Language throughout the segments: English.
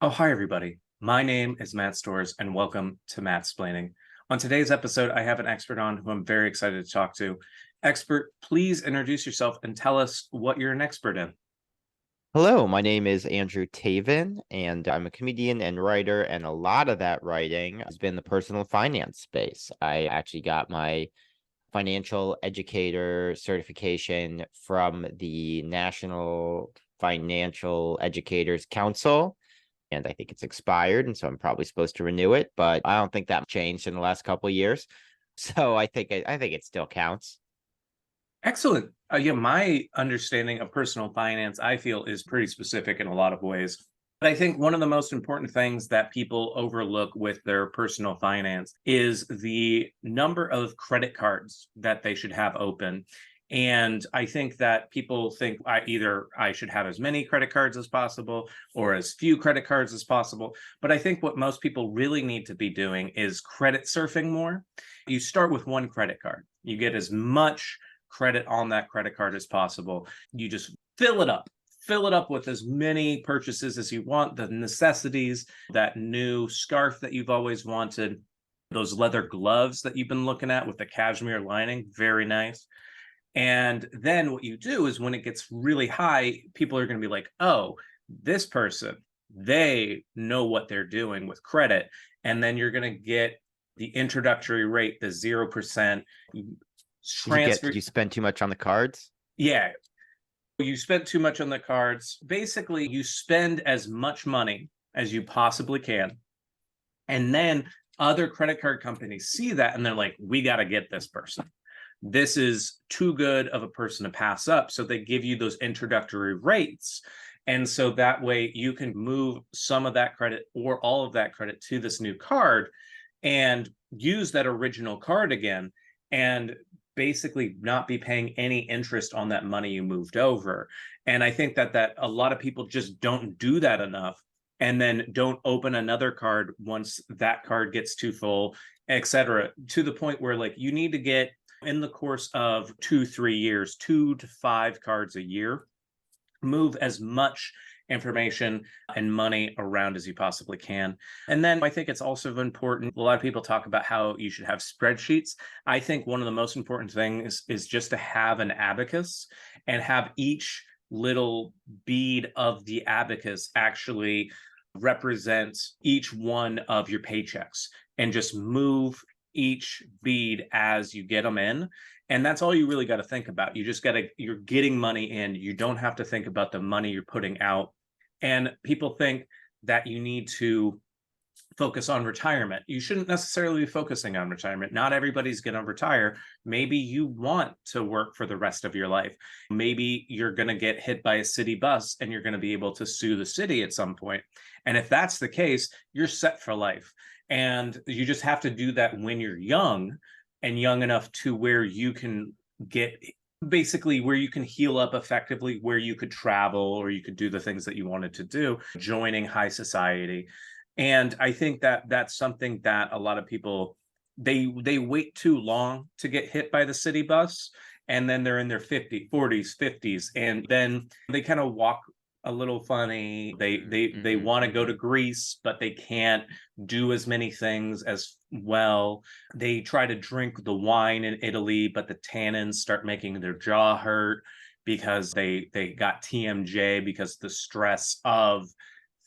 Oh, hi, everybody. My name is Matt Stores, and welcome to Mattsplaining. On today's episode, I have an expert on who I'm very excited to talk to. Expert, please introduce yourself and tell us what you're an expert in. Hello, my name is Andrew Taven, and I'm a comedian and writer, and a lot of that writing has been the personal finance space. I actually got my financial educator certification from the National Financial Educators Council, and I think it's expired, and so I'm probably supposed to renew it, but I don't think that changed in the last couple of years. So I think it still counts. Excellent. Yeah, my understanding of personal finance, I feel, is pretty specific in a lot of ways. But I think one of the most important things that people overlook with their personal finance is the number of credit cards that they should have open. And I think that people think I should have as many credit cards as possible or as few credit cards as possible. But I think what most people really need to be doing is credit surfing more. You start with one credit card, you get as much credit on that credit card as possible. You just fill it up with as many purchases as you want, the necessities, that new scarf that you've always wanted, those leather gloves that you've been looking at with the cashmere lining, very nice. And then what you do is when it gets really high, people are going to be like, oh, this person, they know what they're doing with credit. And then you're going to get the introductory rate, the 0% Did transfer. you spend too much on the cards? Yeah, you spent too much on the cards. Basically, you spend as much money as you possibly can. And then other credit card companies see that and they're like, we got to get this person. This is too good of a person to pass up. So they give you those introductory rates. And so that way you can move some of that credit or all of that credit to this new card and use that original card again and basically not be paying any interest on that money you moved over. And I think that a lot of people just don't do that enough and then don't open another card once that card gets too full, etc., to the point where like you need to get in the course of 2 3 years 2 to 5 cards a year, move as much information and money around as you possibly can. And then I think it's also important. A lot of people talk about how you should have spreadsheets. I think one of the most important things is just to have an abacus and have each little bead of the abacus actually represent each one of your paychecks and just move each bead as you get them in. And that's all you really got to think about. You're getting money in. You don't have to think about the money you're putting out. And people think that you need to focus on retirement. You shouldn't necessarily be focusing on retirement. Not everybody's going to retire. Maybe you want to work for the rest of your life. Maybe you're going to get hit by a city bus and you're going to be able to sue the city at some point. And if that's the case, you're set for life. And you just have to do that when you're young and young enough to where you can get basically where you can heal up effectively, where you could travel or you could do the things that you wanted to do, joining high society. And I think that that's something that a lot of people they wait too long to get hit by the city bus, and then they're in their 50s, 40s, 50s, and then they kind of walk a little funny. They want to go to Greece, but they can't do as many things as well. They try to drink the wine in Italy, but the tannins start making their jaw hurt because they got TMJ because the stress of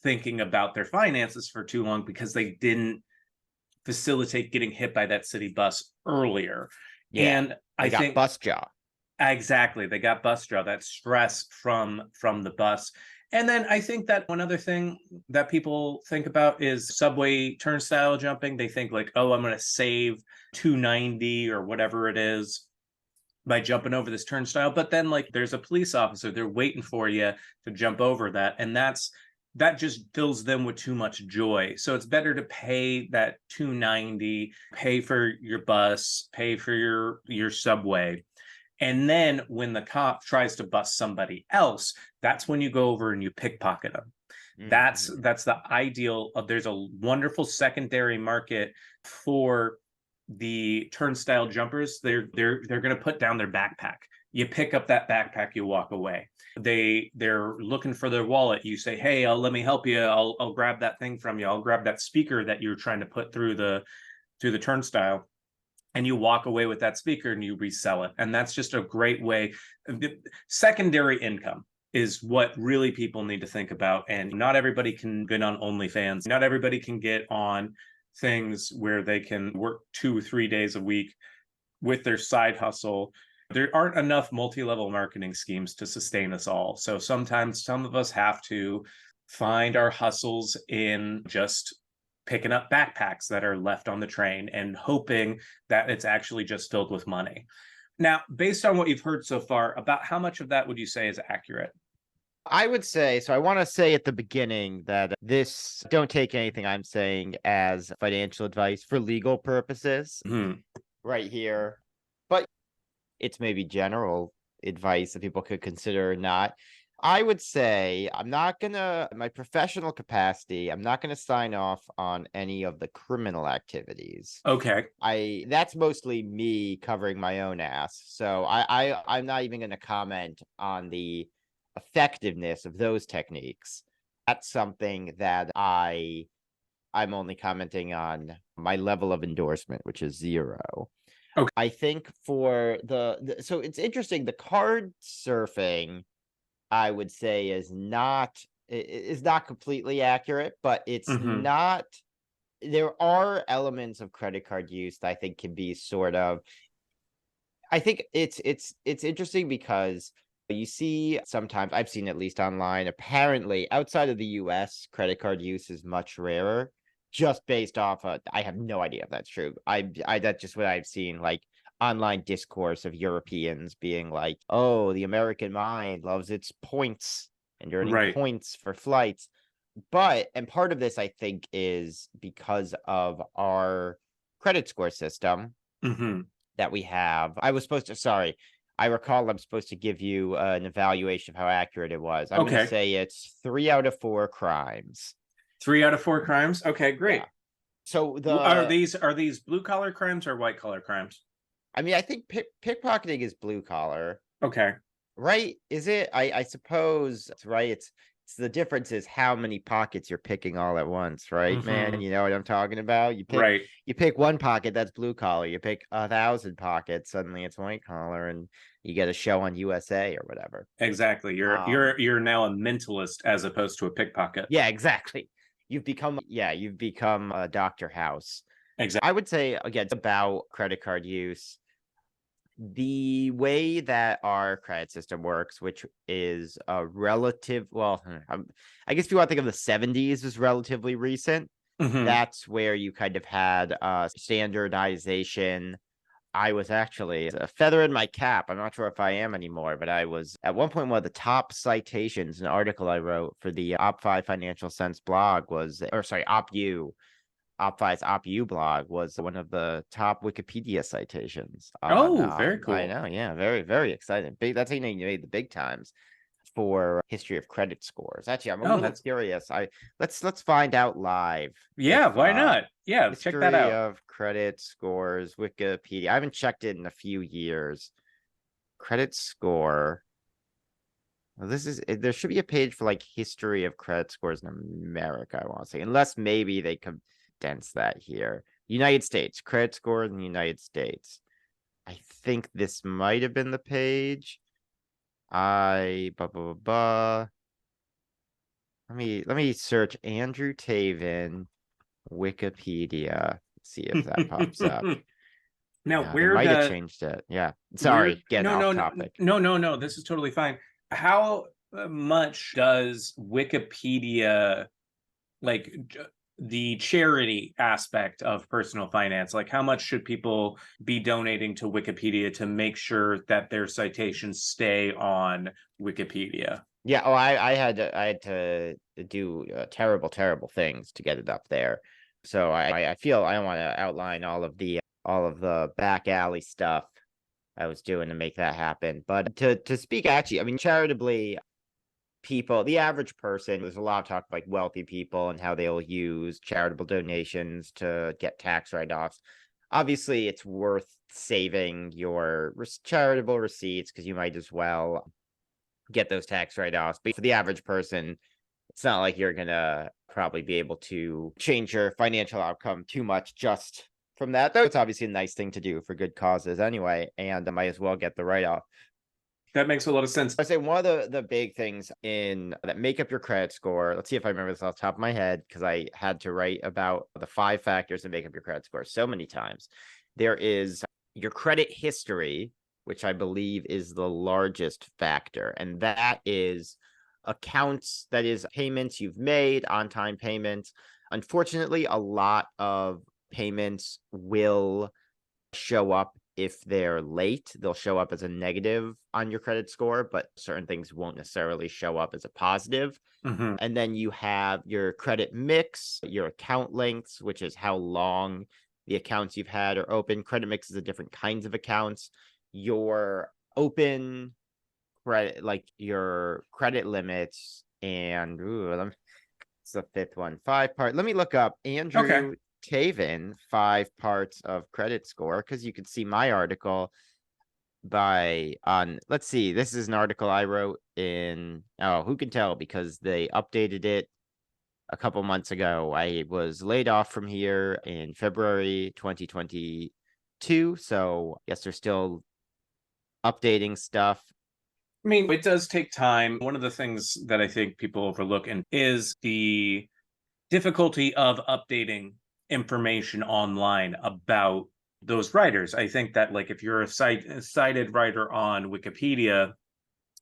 thinking about their finances for too long because they didn't facilitate getting hit by that city bus earlier. Yeah, And they I got think bus jaw. exactly they got bus draw, that stress from the bus. And then I think that one other thing that people think about is subway turnstile jumping. They think like, oh, I'm going to save 290 or whatever it is by jumping over this turnstile, but then like there's a police officer, they're waiting for you to jump over that, and that just fills them with too much joy. So it's better to pay that 290, pay for your bus, pay for your subway. And then when the cop tries to bust somebody else, that's when you go over and you pickpocket them. Mhm. That's the ideal of. There's a wonderful secondary market for the turnstile jumpers. They're going to put down their backpack You pick up that backpack, you walk away. They're looking for their wallet. You say, "Hey, let me help you. I'll grab that thing from you. I'll grab that speaker that you're trying to put through the turnstile." And you walk away with that speaker and you resell it. And that's just a great way. Secondary income is what really people need to think about. And not everybody can get on OnlyFans. Not everybody can get on things where they can work 2 or 3 days a week with their side hustle. There aren't enough multi-level marketing schemes to sustain us all. So sometimes some of us have to find our hustles in just picking up backpacks that are left on the train and hoping that it's actually just filled with money. Now, based on what you've heard so far, about how much of that would you say is accurate? I would say, so I want to say at the beginning that this, don't take anything I'm saying as financial advice for legal purposes right here, but it's maybe general advice that people could consider or not. I would say I'm not gonna, in my professional capacity, I'm not gonna sign off on any of the criminal activities. Okay. That's mostly me covering my own ass. So I'm not even gonna comment on the effectiveness of those techniques. That's something that I'm only commenting on my level of endorsement, which is 0. Okay. I think for so it's interesting, the card surfing, I would say is not completely accurate, but it's not, there are elements of credit card use that I think can be sort of, I think it's interesting because you see sometimes, I've seen at least online, apparently outside of the US, credit card use is much rarer, just based off of, I have no idea if that's true. That's just what I've seen, like online discourse of Europeans being like, oh, the American mind loves its points and earning Right. points for flights. But, and part of this, I think, is because of our credit score system that we have. I recall I'm supposed to give you an evaluation of how accurate it was. I'm going to say it's 3 out of 4 crimes. 3 out of 4 crimes. Okay, great. Yeah. So are these blue collar crimes or white collar crimes? I mean, I think pickpocketing is blue collar. Okay. Right? Is it? I suppose it's right. It's the difference is how many pockets you're picking all at once, right, man? You know what I'm talking about? You pick one pocket, that's blue collar. You pick 1,000 pockets, suddenly it's white collar, and you get a show on USA or whatever. Exactly. You're now a mentalist as opposed to a pickpocket. Yeah, exactly. You've become a Dr. House. Exactly. I would say again about credit card use. The way that our credit system works, which is a relative, well, I guess if you want to think of the 70s as relatively recent, that's where you kind of had standardization. I was actually a feather in my cap. I'm not sure if I am anymore, but I was at one point one of the top citations. An article I wrote for the Op5 Financial Sense blog was, or sorry, OpU. Op5's OpU blog was one of the top Wikipedia citations. Very cool. I know, yeah, very, very exciting. Big, that's how you know you made the big times for history of credit scores. Actually, I'm a little curious. Let's find out live. Yeah, why not? Yeah, check that out. History of credit scores, Wikipedia. I haven't checked it in a few years. Credit score. Well, there should be a page for like history of credit scores in America, I want to say, unless maybe they condense that here. United States, credit scores in the United States. I think this might have been the page. Let me search Andrew Taven Wikipedia. See if that pops up. Now, yeah, where might have changed it. Yeah. Sorry, getting off topic. No. This is totally fine. How much does Wikipedia, like the charity aspect of personal finance, like how much should people be donating to Wikipedia to make sure that their citations stay on Wikipedia? Yeah. Oh, I had to do terrible things to get it up there. So I feel I don't want to outline all of the back alley stuff I was doing to make that happen. But to speak actually, I mean, charitably, people, the average person, there's a lot of talk like wealthy people and how they'll use charitable donations to get tax write-offs. Obviously, it's worth saving your charitable receipts because you might as well get those tax write-offs. But for the average person, it's not like you're gonna probably be able to change your financial outcome too much just from that. Though it's obviously a nice thing to do for good causes anyway, and I might as well get the write-off. That makes a lot of sense. I say one of the big things in that make up your credit score. Let's see if I remember this off the top of my head because I had to write about the 5 factors that make up your credit score so many times. There is your credit history, which I believe is the largest factor, and that is accounts, that is payments you've made, on-time payments. Unfortunately, a lot of payments will show up if they're late. They'll show up as a negative on your credit score, but certain things won't necessarily show up as a positive. Mhm. And then you have your credit mix, your account lengths, which is how long the accounts you've had are open. Credit mix is the different kinds of accounts. Your open credit, like your credit limits, and it's the fifth one, 5 part. Let me look up Okay. Andrew Taven, 5 parts of credit score, because you could see my article let's see, this is an article I wrote in, oh, who can tell, because they updated it a couple months ago. I was laid off from here in February 2022, so I guess they're still updating stuff. I mean, it does take time. One of the things that I think people overlook and is the difficulty of updating information online about those writers. I think that like if you're a cited writer on Wikipedia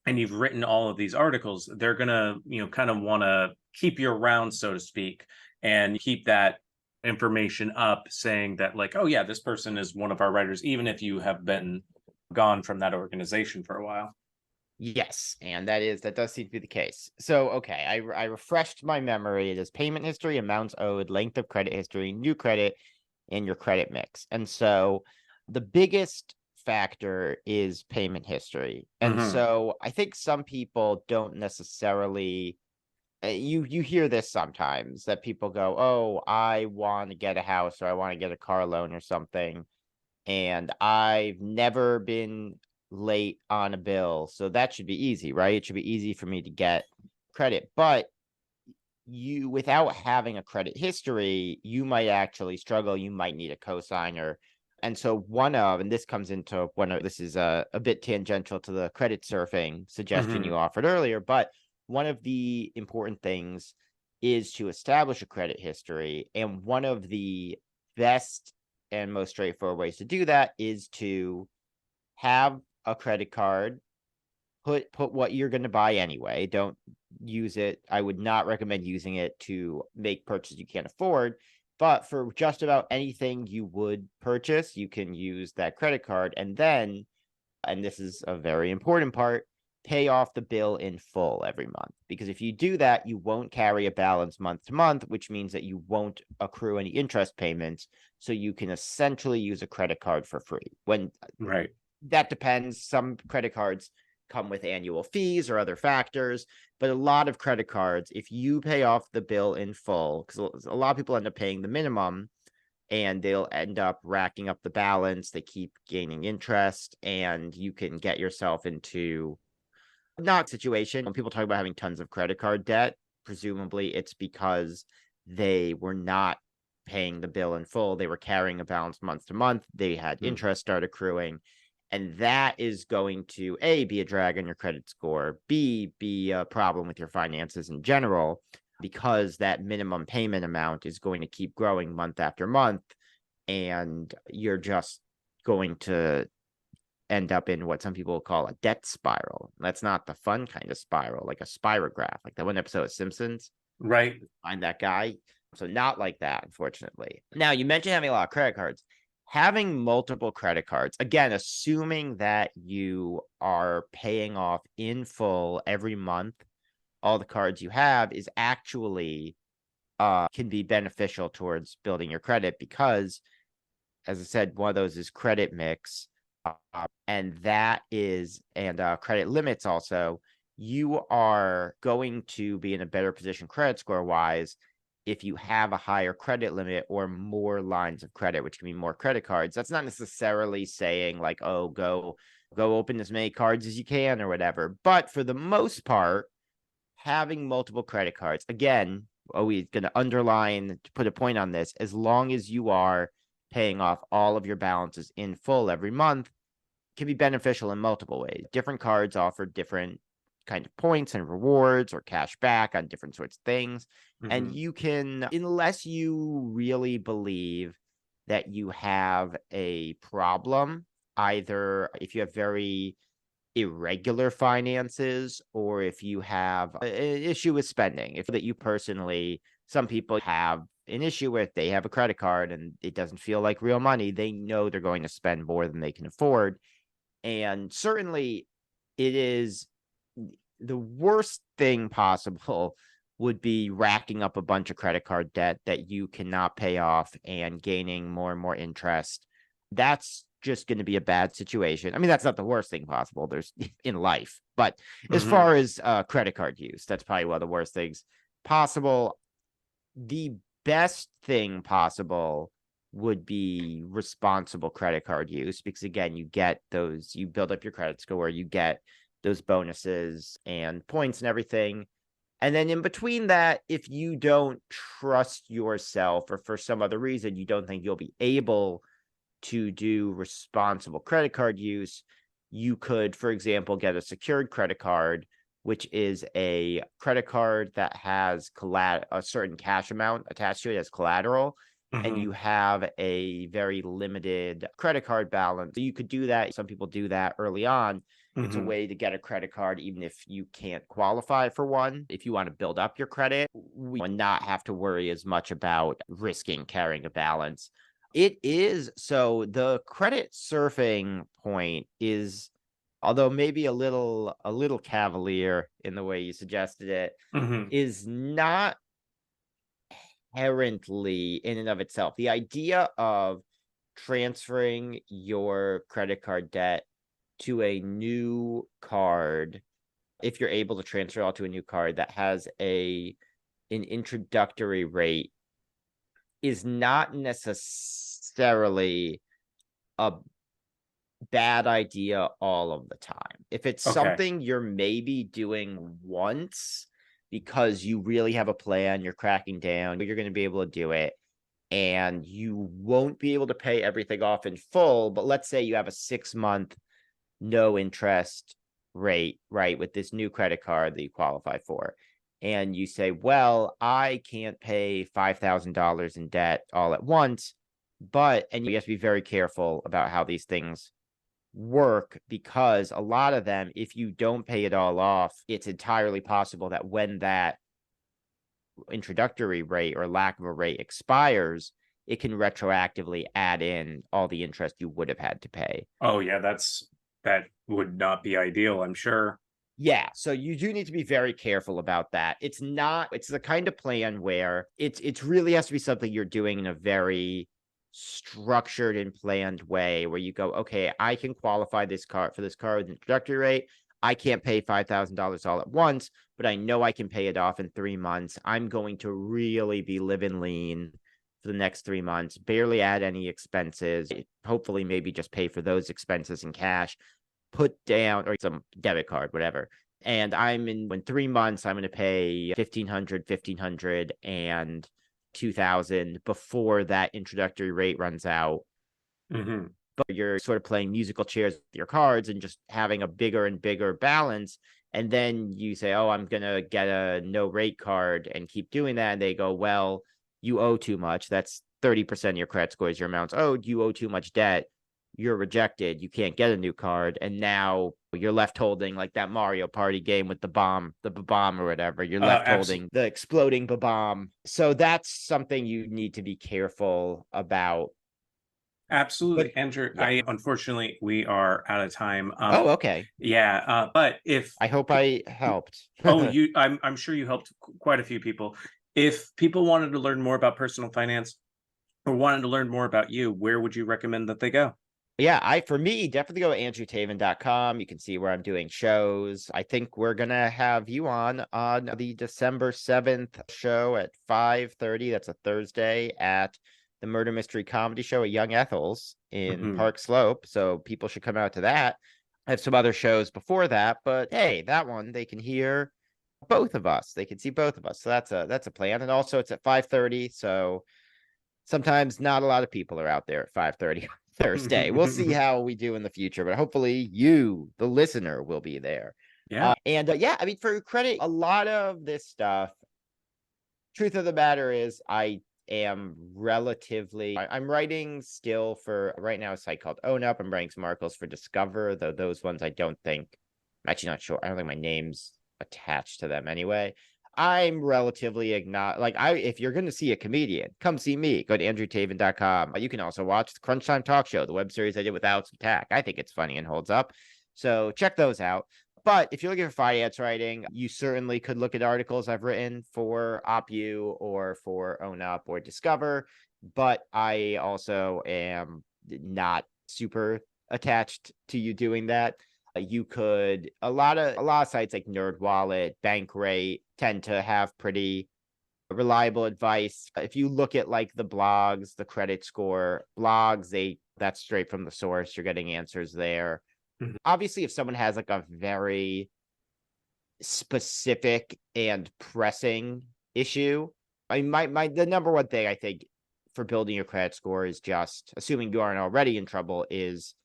and you've written all of these articles, they're gonna, kind of want to keep you around, so to speak, and keep that information up saying that like, oh yeah, this person is one of our writers, even if you have been gone from that organization for a while. Yes, and that does seem to be the case. So, okay, I refreshed my memory. It is payment history, amounts owed, length of credit history, new credit, and your credit mix. And so the biggest factor is payment history. And Hmm. so I think some people don't necessarily you hear this sometimes that people go, "Oh, I want to get a house or I want to get a car loan or something." And I've never been late on a bill, so that should be easy, right? It should be easy for me to get credit. But you, without having a credit history, you might actually struggle. You might need a cosigner. And so and this comes into this is a bit tangential to the credit surfing suggestion Hmm. you offered earlier, but one of the important things is to establish a credit history. And one of the best and most straightforward ways to do that is to have a credit card, put what you're going to buy anyway. Don't use it. I would not recommend using it to make purchases you can't afford. But for just about anything you would purchase, you can use that credit card. And then, and this is a very important part, pay off the bill in full every month. Because if you do that, you won't carry a balance month to month, which means that you won't accrue any interest payments. So you can essentially use a credit card for free. When Right. that depends, some credit cards come with annual fees or other factors, but a lot of credit cards, if you pay off the bill in full, because a lot of people end up paying the minimum and they'll end up racking up the balance, they keep gaining interest, and you can get yourself into not a situation when people talk about having tons of credit card debt. Presumably it's because they were not paying the bill in full, they were carrying a balance month to month, they had Mm. interest start accruing, and that is going to A, be a drag on your credit score, B, be a problem with your finances in general, because that minimum payment amount is going to keep growing month after month, and you're just going to end up in what some people call a debt spiral. That's not the fun kind of spiral, like a spirograph, like that one episode of Simpsons. Right. Find that guy. So not like that, unfortunately. Now, you mentioned having a lot of credit cards. Having multiple credit cards, again, assuming that you are paying off in full every month, all the cards you have, is actually can be beneficial towards building your credit because, as I said, one of those is credit mix, and credit limits also. You are going to be in a better position credit score wise if you have a higher credit limit or more lines of credit, which can be more credit cards. That's not necessarily saying like, oh, go open as many cards as you can or whatever. But for the most part, having multiple credit cards, again, always going to underline to put a point on this, as long as you are paying off all of your balances in full every month, can be beneficial in multiple ways. Different cards offer different kind of points and rewards or cash back on different sorts of things. And Mhm. you can, unless you really believe that you have a problem, either if you have very irregular finances or if you have an issue with spending, if that you personally, some people have an issue with, they have a credit card and it doesn't feel like real money, they know they're going to spend more than they can afford. And certainly it is the worst thing possible would be racking up a bunch of credit card debt that you cannot pay off and gaining more and more interest. That's just going to be a bad situation. I mean, that's not the worst thing possible. There's in life, but as Mhm. far as credit card use, that's probably one of the worst things possible. The best thing possible would be responsible credit card use, because again, you get those, you build up your credit score, you get those bonuses and points and everything. And then in between that, if you don't trust yourself or for some other reason you don't think you'll be able to do responsible credit card use, you could, for example, get a secured credit card, which is a credit card that has a certain cash amount attached to it as collateral, and Mhm. you have a very limited credit card balance. So you could do that. Some people do that early on. It's a Mhm. way to get a credit card, even if you can't qualify for one. If you want to build up your credit, we would not have to worry as much about risking carrying a balance. It is so the credit surfing point is, although maybe a little cavalier in the way you suggested it, Mhm. is not inherently in and of itself. The idea of transferring your credit card debt to a new card, if you're able to transfer it all to a new card that has an introductory rate, is not necessarily a bad idea all of the time. If it's Okay. something you're maybe doing once because you really have a plan, you're cracking down, you're going to be able to do it, and you won't be able to pay everything off in full. But let's say you have a 6-month no interest rate, right, with this new credit card that you qualify for. And you say, well, I can't pay $5,000 in debt all at once. And you have to be very careful about how these things work, because a lot of them, if you don't pay it all off, it's entirely possible that when that introductory rate or lack of a rate expires, it can retroactively add in all the interest you would have had to pay. Oh yeah, that would not be ideal, I'm sure. Yeah, so you do need to be very careful about that. It's the kind of plan where it's really has to be something you're doing in a very structured and planned way, where you go, okay, I can qualify this card for this card with introductory rate. I can't pay $5,000 all at once, but I know I can pay it off in 3 months. I'm going to really be living lean for the next 3 months, barely add any expenses, hopefully maybe just pay for those expenses in cash, put down or some debit card, whatever. And in 3 months, I'm going to pay 1,500 and 2,000 before that introductory rate runs out. Mhm. But you're sort of playing musical chairs with your cards and just having a bigger and bigger balance. And then you say, oh, I'm going to get a no rate card and keep doing that. And they go, well, you owe too much. That's 30% of your credit score is your amounts owed. You owe too much debt. You're rejected. You can't get a new card. And now you're left holding like that Mario Party game with the bomb or whatever. You're left Absolutely. holding the exploding bomb. So that's something you need to be careful about. But Absolutely, Andrew. yeah. I unfortunately we are out of time. Oh, okay. Yeah, but if I hope I helped. oh, I'm sure you helped quite a few people. If people wanted to learn more about personal finance or wanted to learn more about you, where would you recommend that they go? Yeah, for me, definitely go to andrewtaven.com. You can see where I'm doing shows. I think we're gonna have you on the December 7th show at 5:30. That's a Thursday at the Murder Mystery Comedy Show at Young Ethel's in Park Slope. So people should come out to that. I have some other shows before that, but hey, that one they can hear both of us. They can see both of us. So that's a plan. And also it's at 5:30. So sometimes not a lot of people are out there at 5:30 Thursday. We'll see how we do in the future, but hopefully you, the listener, will be there. Yeah. Yeah, I mean, for credit, a lot of this stuff, truth of the matter is I'm writing still for right now a site called Own Up. I'm writing some articles for Discover, though those ones I'm actually not sure. I don't think my name's attached to them anyway. I'm relatively if you're going to see a comedian, come see me. Go to andrewtaven.com. You can also watch the Crunch Time Talk Show, the web series I did with Alex Tack. I think it's funny and holds up. So check those out. But if you're looking for finance writing, you certainly could look at articles I've written for OpU or for Own Up or Discover. But I also am not super attached to you doing that. You could a lot of sites like NerdWallet, Bankrate tend to have pretty reliable advice. If you look at like the blogs, the credit score blogs, that's straight from the source. You're getting answers there. Obviously, if someone has like a very specific and pressing issue, I mean, the number one thing I think for building your credit score is just assuming you aren't already in trouble is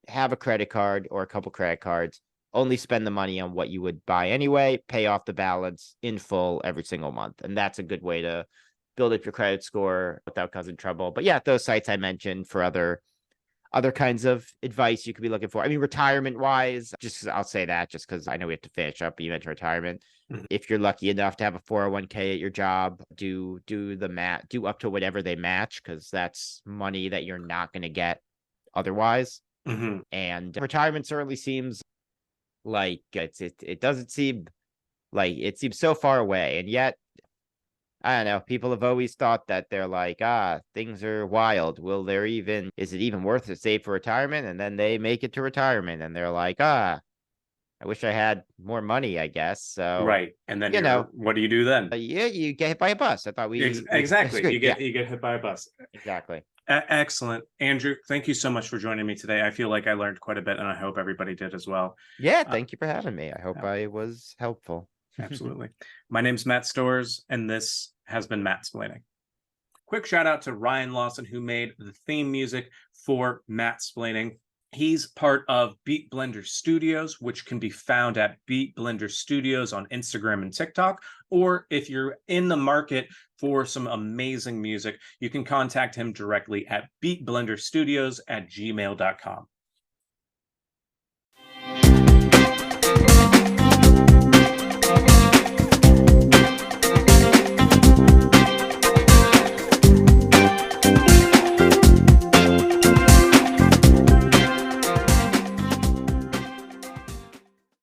have a credit card or a couple credit cards, only spend the money on what you would buy anyway, pay off the balance in full every single month. And that's a good way to build up your credit score without causing trouble. But yeah, those sites I mentioned for other kinds of advice you could be looking for. I mean, retirement wise, I'll say that just because I know we have to finish up, you mentioned retirement. If you're lucky enough to have a 401k at your job, do up to whatever they match, because that's money that you're not going to get otherwise. And retirement certainly seems like it doesn't seem like it seems so far away, and yet I don't know, people have always thought that they're like, things are wild, is it even worth to save for retirement? And then they make it to retirement and they're like, I wish I had more money, I guess. So right. And then what do you do then? Yeah, you get hit by a bus. I thought exactly. You get hit by a bus. Exactly. Excellent. Andrew, thank you so much for joining me today. I feel like I learned quite a bit, and I hope everybody did as well. Yeah, thank you for having me. I hope I was helpful. Absolutely. My name's Matt Stores, and this has been Mattsplaining. Quick shout out to Ryan Lawson, who made the theme music for Mattsplaining. He's part of Beat Blender Studios, which can be found at Beat Blender Studios on Instagram and TikTok. Or if you're in the market for some amazing music, you can contact him directly at beatblenderstudios@gmail.com.